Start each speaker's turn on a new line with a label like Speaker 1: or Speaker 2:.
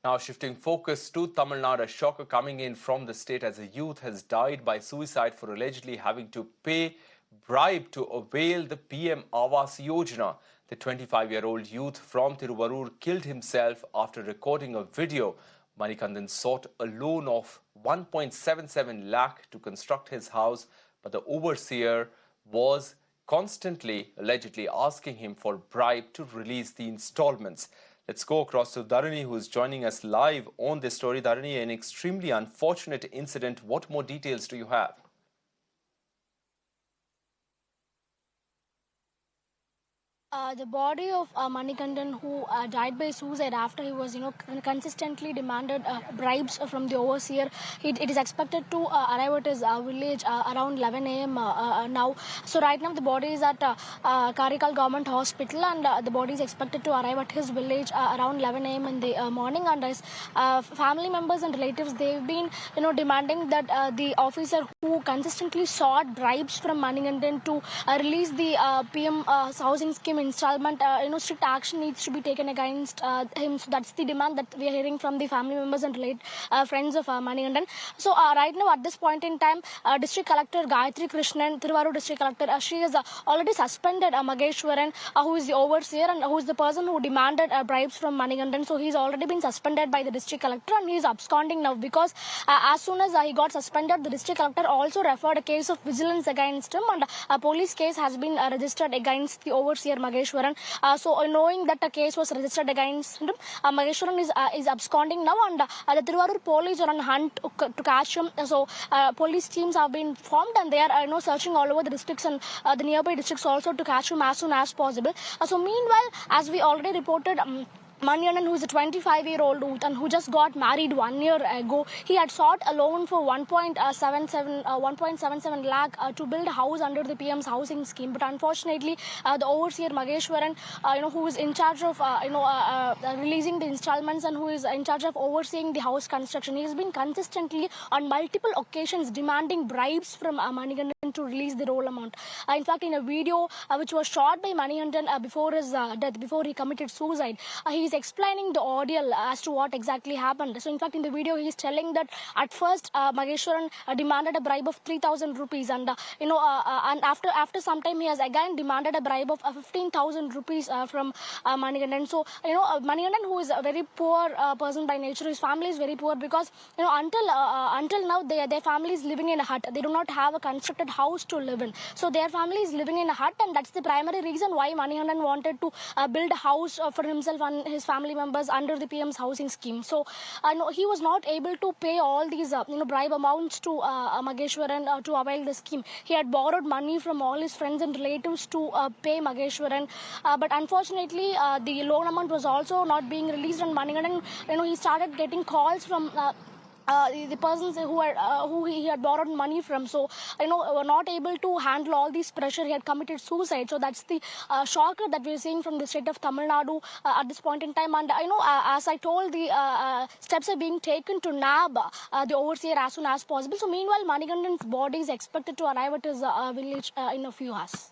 Speaker 1: Now shifting focus to Tamil Nadu, a shocker coming in from the state as a youth has died by suicide for allegedly having to pay bribe to avail the PM Awas Yojana. The 25-year-old youth from Thiruvarur killed himself after recording a video. Manikandan sought a loan of 1.77 lakh to construct his house, but the overseer was constantly allegedly asking him for bribe to release the installments. Let's go across to Dharani, who is joining us live on this story. Dharani, an extremely unfortunate incident. What more details do you have?
Speaker 2: The body of Manikandan, who died by suicide after he was, consistently demanded bribes from the overseer. It is expected to arrive at his village around 11 a.m. Now. So right now the body is at Karikal Government Hospital, and the body is expected to arrive at his village around 11 a.m. in the morning. And his family members and relatives, they've been, demanding that the officer who consistently sought bribes from Manikandan to release the PM housing scheme installment, strict action needs to be taken against him. So that's the demand that we are hearing from the family members and friends of Manikandan. So right now at this point in time, District Collector Gayatri Krishnan, Thiruvarur District Collector, she has already suspended Mageshwaran, who is the overseer and who is the person who demanded bribes from Manikandan. So he's already been suspended by the District Collector, and he is absconding now because as soon as he got suspended, the District Collector also referred a case of vigilance against him, and a police case has been registered against the overseer Mageshwaran. So knowing that a case was registered against him, Mageshwaran is absconding now, and the Thiruvarur police are on hunt to catch him. So police teams have been formed, and they are searching all over the districts and the nearby districts also to catch him as soon as possible. So meanwhile, as we already reported, Manikandan, who is a 25-year-old youth and who just got married 1 year ago, he had sought a loan for 1.77 lakh to build a house under the PM's housing scheme. But unfortunately, the overseer Mageshwaran, who is in charge of releasing the installments and who is in charge of overseeing the house construction, he has been consistently on multiple occasions demanding bribes from Manikandan to release the roll amount. In fact, in a video which was shot by Manikandan before his death, before he committed suicide, he is explaining the ordeal as to what exactly happened. So in fact, in the video, he is telling that at first Mageshwaran demanded a bribe of 3,000 rupees, and and after some time he has again demanded a bribe of 15,000 rupees from Manikandan. So Manikandan, who is a very poor person by nature, his family is very poor because until now their family is living in a hut. They do not have a constructed house to live in. So their family is living in a hut, and that's the primary reason why Manikandan wanted to build a house for himself and his family members under the PM's housing scheme. So he was not able to pay all these bribe amounts to Mageshwaran to avail the scheme. He had borrowed money from all his friends and relatives to pay Mageshwaran, but unfortunately the loan amount was also not being released, and Manikandan, he started getting calls from the persons who he had borrowed money from. So were not able to handle all this pressure. He had committed suicide. So that's the shocker that we're seeing from the state of Tamil Nadu at this point in time. And as I told, the steps are being taken to nab the overseer as soon as possible. So meanwhile, Manikandan's body is expected to arrive at his village in a few hours.